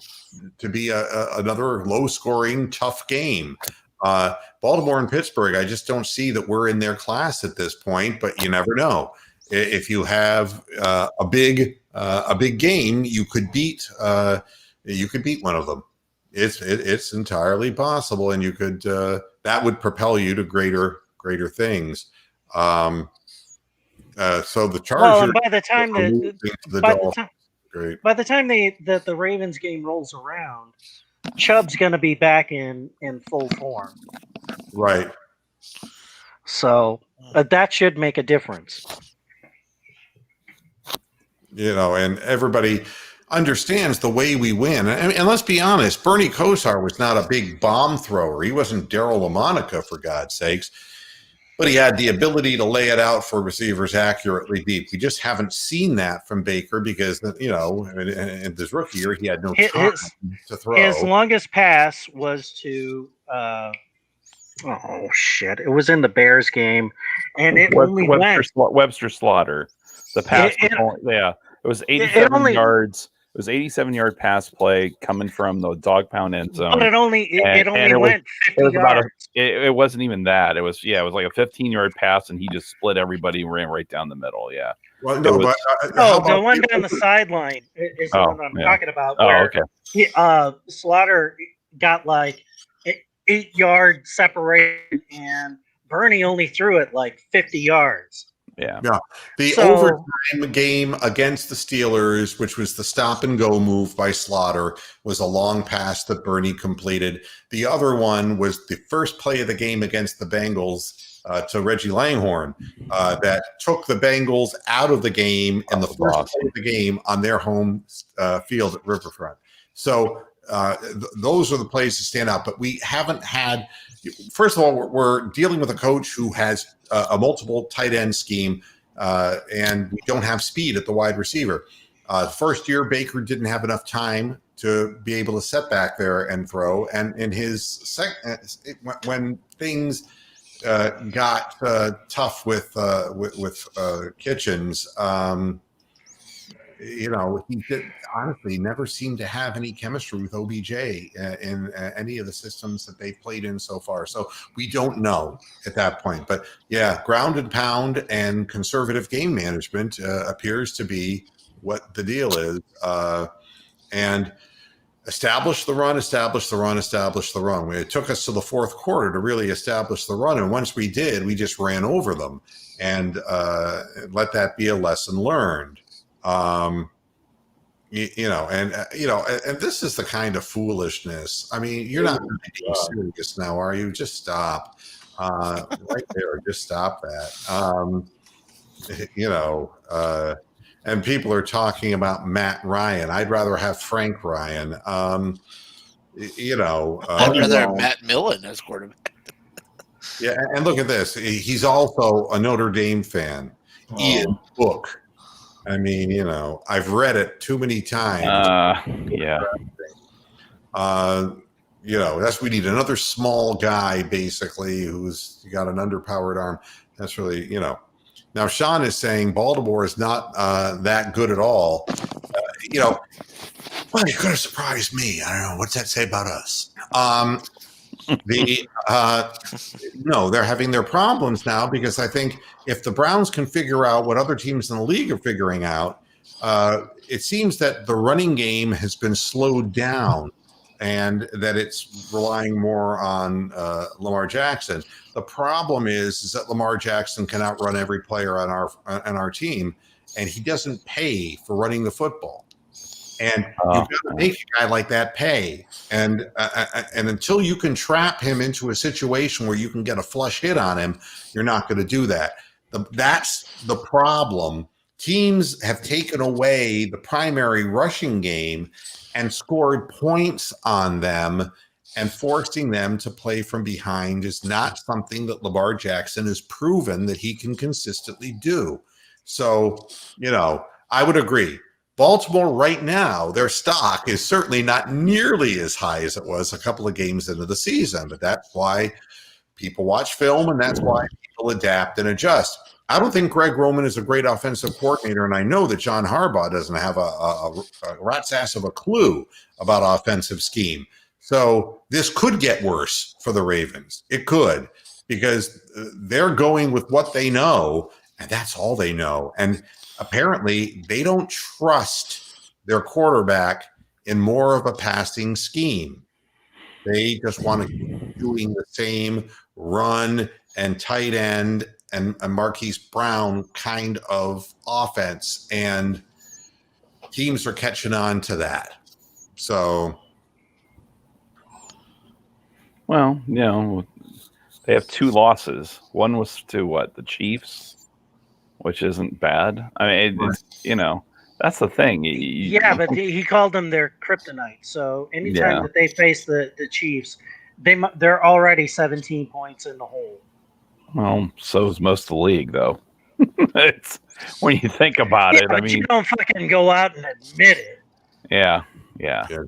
to be another low-scoring, tough game. Baltimore and Pittsburgh, I just don't see that we're in their class at this point. But you never know. If you have a big game, you could beat one of them. It's entirely possible, and you could that would propel you to greater things. So the Chargers. Well, and by the time the Ravens game rolls around, Chubb's going to be back in full form. Right. So that should make a difference. And everybody understands the way we win. And let's be honest, Bernie Kosar was not a big bomb thrower. He wasn't Daryl LaMonica, for God's sakes. But he had the ability to lay it out for receivers accurately deep. We just haven't seen that from Baker because, in this rookie year, he had no time to throw. His longest pass was to it was in the Bears game, and it only Webster Slaughter. The pass, it was 87 yards, was 87-yard pass play coming from the dog pound end zone. But it only went 50 yards. It wasn't even that. It was like a 15-yard pass, and he just split everybody and ran right down the middle. Yeah. Well, no, was, but the one down the sideline is the one I'm talking about. Where Slaughter got like 8-yard separation, and Bernie only threw it like 50 yards. Yeah. The overtime game against the Steelers, which was the stop and go move by Slaughter, was a long pass that Bernie completed. The other one was the first play of the game against the Bengals to Reggie Langhorne that took the Bengals out of the game in the first play of the game on their home field at Riverfront. So those are the plays to stand out. But we haven't had – first of all, we're dealing with a coach who has a multiple tight end scheme, and we don't have speed at the wide receiver. First year, Baker didn't have enough time to be able to set back there and throw. And in his when things got tough with Kitchens, he honestly never seemed to have any chemistry with OBJ in any of the systems that they've played in so far. So we don't know at that point. But yeah, ground and pound and conservative game management appears to be what the deal is. And establish the run. It took us to the fourth quarter to really establish the run. And once we did, we just ran over them and let that be a lesson learned. And this is the kind of foolishness. I mean, you're not being serious now, are you? Just stop. Right there. Just stop that. And people are talking about Matt Ryan. I'd rather have Frank Ryan. I'd rather have Matt Millen as quarterback. Yeah, and look at this. He's also a Notre Dame fan. Ian Book. I mean, I've read it too many times. We need another small guy, basically, who's got an underpowered arm. That's really, Now, Sean is saying Baltimore is not that good at all. Well, you could have surprised me. I don't know. What's that say about us? No, they're having their problems now because I think if the Browns can figure out what other teams in the league are figuring out, it seems that the running game has been slowed down and that it's relying more on Lamar Jackson. The problem is that Lamar Jackson can outrun every player on our team, and he doesn't pay for running the football. And you've got to make a guy like that pay. And until you can trap him into a situation where you can get a flush hit on him, you're not going to do that. That's the problem. Teams have taken away the primary rushing game and scored points on them, and forcing them to play from behind is not something that Lamar Jackson has proven that he can consistently do. So, I would agree. Baltimore right now, their stock is certainly not nearly as high as it was a couple of games into the season, but that's why people watch film and that's why people adapt and adjust. I don't think Greg Roman is a great offensive coordinator, and I know that John Harbaugh doesn't have a rat's ass of a clue about offensive scheme. So this could get worse for the Ravens. It could, because they're going with what they know, and that's all they know. And apparently they don't trust their quarterback in more of a passing scheme. They just want to keep doing the same run and tight end and Marquise Brown kind of offense, and teams are catching on to that. So, well, they have 2 losses. One was to the Chiefs, which isn't bad. I mean, that's the thing. But he called them their kryptonite. So anytime that they face the Chiefs, they're already 17 points in the hole. Well, so is most of the league, though. It's when you think about it. I mean, you don't fucking go out and admit it. Yeah. I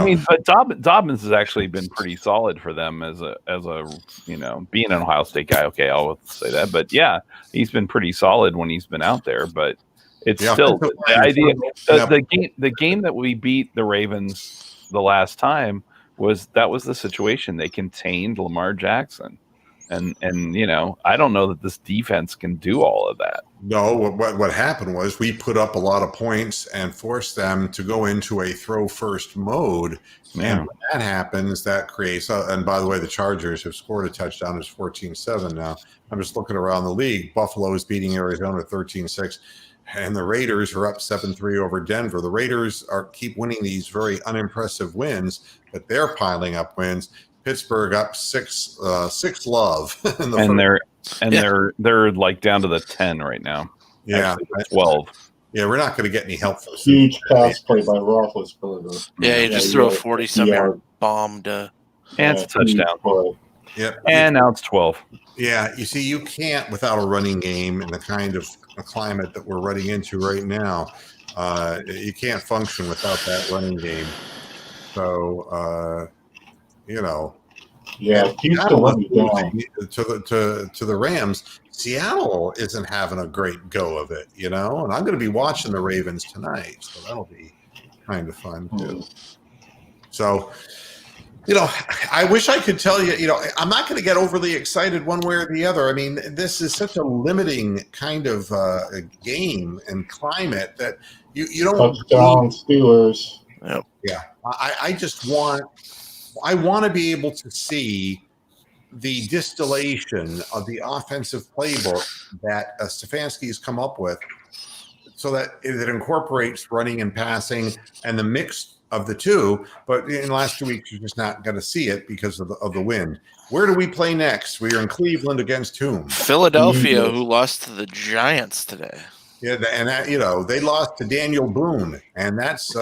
mean, but Dobbins has actually been pretty solid for them as a being an Ohio State guy. Okay, I'll say that. But yeah, he's been pretty solid when he's been out there. But It's Yeah, still offensive the line is idea. yep. The game that we beat the Ravens the last time was the situation. They contained Lamar Jackson, and I don't know that this defense can do all of that. No, what happened was we put up a lot of points and forced them to go into a throw first mode. Yeah. And when that happens, that creates, and by the way, the Chargers have scored a touchdown. It's 14-7 now. I'm just looking around the league. Buffalo is beating Arizona 13-6, and the Raiders are up 7-3 over Denver. The Raiders keep winning these very unimpressive wins, but they're piling up wins. Pittsburgh up 6-love in the and they're like down to the 10 right now. Yeah, actually, 12. Yeah, we're not going to get any help from huge pass play by Roethlisberger. Yeah, he just threw a 40-some-yard bomb to. And it's a touchdown. Yep. And now it's 12. Yeah, you see, you can't without a running game in the kind of a climate that we're running into right now. You can't function without that running game. So, Yeah, Houston let me down. To the Rams. Seattle isn't having a great go of it, and I'm going to be watching the Ravens tonight, so that'll be kind of fun too. So, I wish I could tell you, I'm not going to get overly excited one way or the other. I mean, this is such a limiting kind of game and climate that you don't touchdown Steelers. Yep. Yeah, I want to be able to see the distillation of the offensive playbook that Stefanski has come up with, so that it incorporates running and passing and the mix of the two. But in the last 2 weeks, you're just not going to see it because of the wind. Where do we play next? We are in Cleveland against whom? Philadelphia, who lost to the Giants today. Yeah, and that, they lost to Daniel Boone, and that's he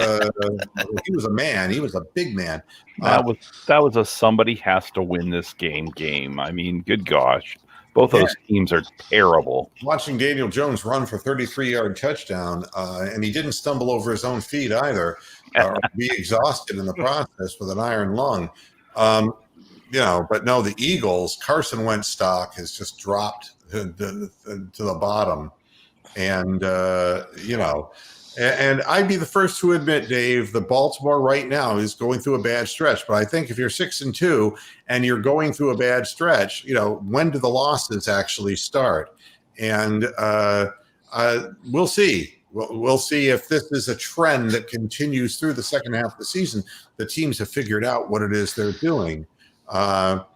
was a man. He was a big man. That was a somebody has to win this game. I mean, good gosh, both those teams are terrible. Watching Daniel Jones run for 33-yard touchdown, and he didn't stumble over his own feet either, or be exhausted in the process with an iron lung. But no, the Eagles, Carson Wentz stock has just dropped to the bottom. And, and I'd be the first to admit, Dave, that Baltimore right now is going through a bad stretch. But I think if you're 6-2 and you're going through a bad stretch, when do the losses actually start? And we'll see. We'll see if this is a trend that continues through the second half of the season. The teams have figured out what it is they're doing. So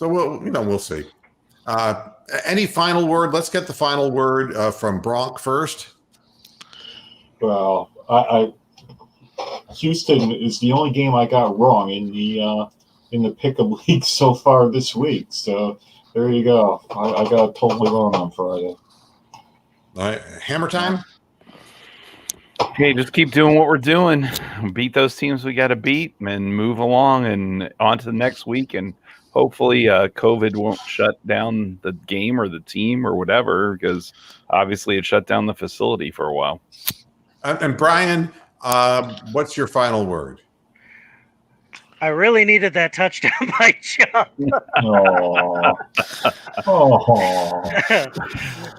we'll see. Any final word? Let's get the final word from Bronk first. Well, Houston is the only game I got wrong in the pick'em league so far this week. So there you go. I got totally wrong on Friday. All right, hammer time. Okay, just keep doing what we're doing. Beat those teams we got to beat, and move along and on to the next week. And hopefully COVID won't shut down the game or the team or whatever, because obviously it shut down the facility for a while. And Brian, what's your final word? I really needed that touchdown by Chubb.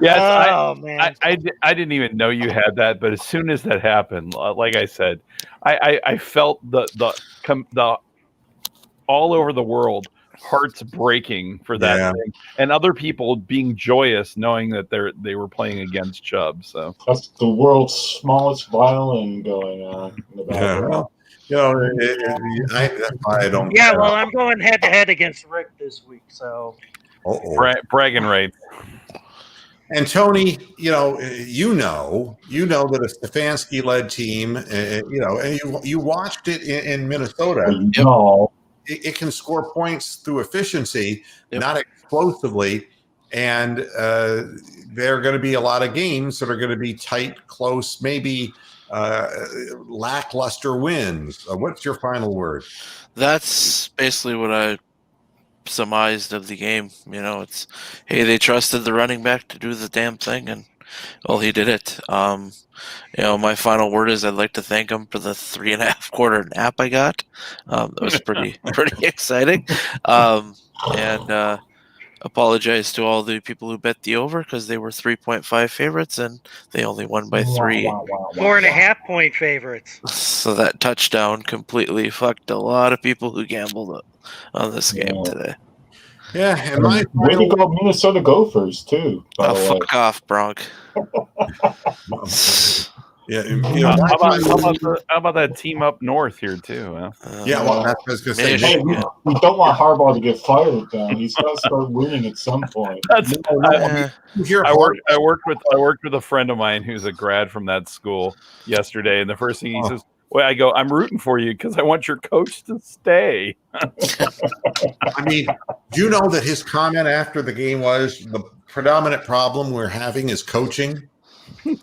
Yes, man. I didn't even know you had that, but as soon as that happened, like I said, I felt the all over the world hearts breaking for that thing, and other people being joyous knowing that they were playing against Chubb. So that's the world's smallest violin going on in the background. That's why I don't. Yeah, well, I'm going head to head against Rick this week, so bragging rights. And Tony, you know that a Stefanski-led team, and you watched it in Minnesota. It can score points through efficiency, not explosively, and there are going to be a lot of games that are going to be tight, close, maybe lackluster wins. What's your final word? That's basically what I surmised of the game. It's, hey, they trusted the running back to do the damn thing, and well, he did it. My final word is I'd like to thank him for the 3.5 quarter nap I got. That was pretty exciting. And apologize to all the people who bet the over because they were 3.5 favorites and they only won by 3. 4.5 point favorites. So that touchdown completely fucked a lot of people who gambled on this game today. Yeah, and my way to go, Minnesota Gophers too. Oh, fuck off, Bronk. Yeah, how about that team up north here too? Huh? Yeah, well, that's what I was going to say. Hey, we don't want Harbaugh to get fired. Then he's got to start winning at some point. I worked with a friend of mine who's a grad from that school yesterday, and the first thing he says, "Well, I go, I'm rooting for you because I want your coach to stay." I mean, do you know that his comment after the game was the predominant problem we're having is coaching? So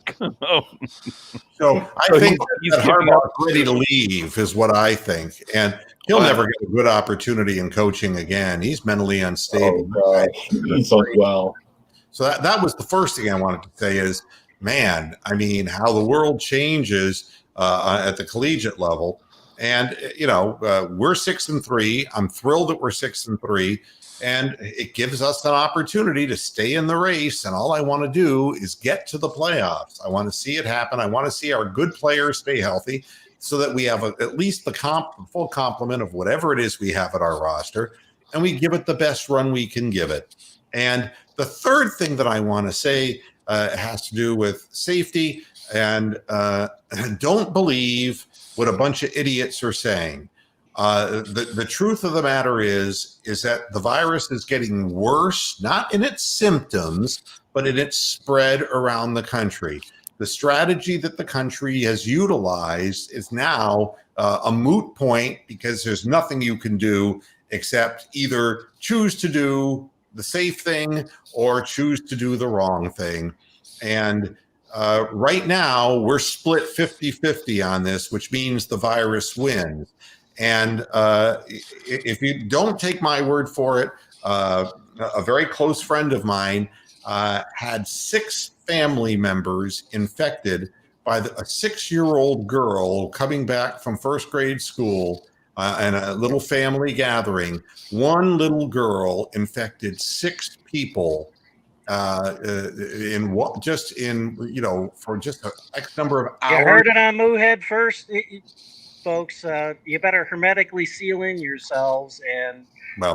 I think that Harbaugh's ready to leave is what I think, and he'll never get a good opportunity in coaching again. He's mentally unstable. He's so well. So that was the first thing I wanted to say is, man, I mean, how the world changes at the collegiate level. And, we're 6-3. I'm thrilled that we're 6-3. And it gives us an opportunity to stay in the race. And all I want to do is get to the playoffs. I want to see it happen. I want to see our good players stay healthy so that we have at least the full complement of whatever it is we have at our roster. And we give it the best run we can give it. And the third thing that I want to say has to do with safety. And don't believe what a bunch of idiots are saying. The truth of the matter is that the virus is getting worse, not in its symptoms, but in its spread around the country. The strategy that the country has utilized is now a moot point because there's nothing you can do except either choose to do the safe thing or choose to do the wrong thing. And right now, we're split 50-50 on this, which means the virus wins. And if you don't take my word for it, a very close friend of mine had 6 family members infected by a 6-year-old girl coming back from first grade school and a little family gathering. One little girl infected 6 people for just an X number of hours. You heard it on Moohead first. Folks, you better hermetically seal in yourselves and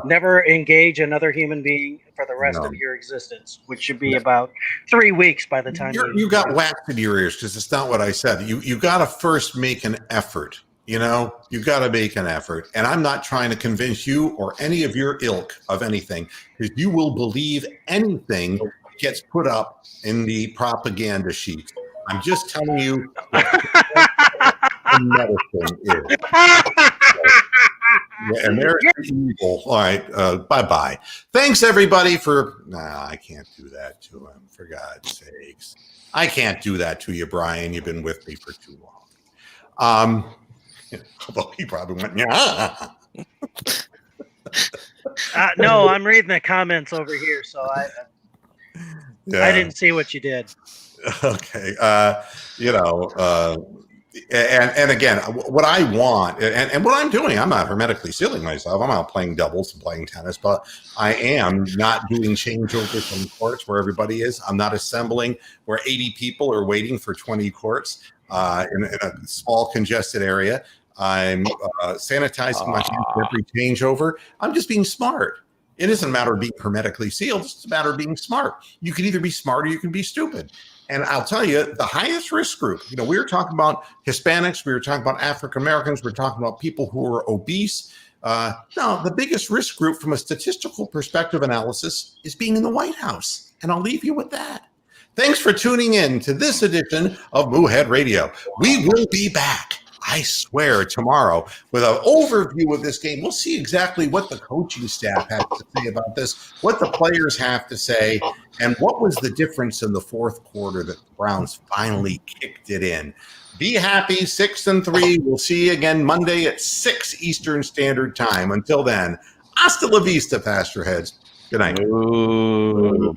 never engage another human being for the rest of your existence, which should be about 3 weeks by the time you got whacked in your ears because it's not what I said. You got to first make an effort. You got to make an effort. And I'm not trying to convince you or any of your ilk of anything because you will believe anything gets put up in the propaganda sheet. I'm just telling you what medicine is. And they're evil. All right. Bye-bye. Thanks, everybody, for... Nah, I can't do that to him, for God's sakes. I can't do that to you, Brian. You've been with me for too long. Although he probably went, yeah. No, I'm reading the comments over here, so I didn't see what you did. Okay. And again, what I want and what I'm doing, I'm not hermetically sealing myself. I'm out playing doubles and playing tennis, but I am not doing changeovers on courts where everybody is. I'm not assembling where 80 people are waiting for 20 courts in a small congested area. I'm sanitizing my hands every changeover. I'm just being smart. It isn't a matter of being hermetically sealed. It's a matter of being smart. You can either be smart or you can be stupid. And I'll tell you, the highest risk group, we were talking about Hispanics, we were talking about African Americans, we were talking about people who are obese. No, the biggest risk group from a statistical perspective analysis is being in the White House. And I'll leave you with that. Thanks for tuning in to this edition of Moohead Radio. We will be back, I swear, tomorrow with an overview of this game. We'll see exactly what the coaching staff has to say about this, what the players have to say, and what was the difference in the fourth quarter that the Browns finally kicked it in. Be happy, 6-3. We'll see you again Monday at 6 Eastern Standard Time. Until then, hasta la vista, Pastor Heads. Good night. Ooh.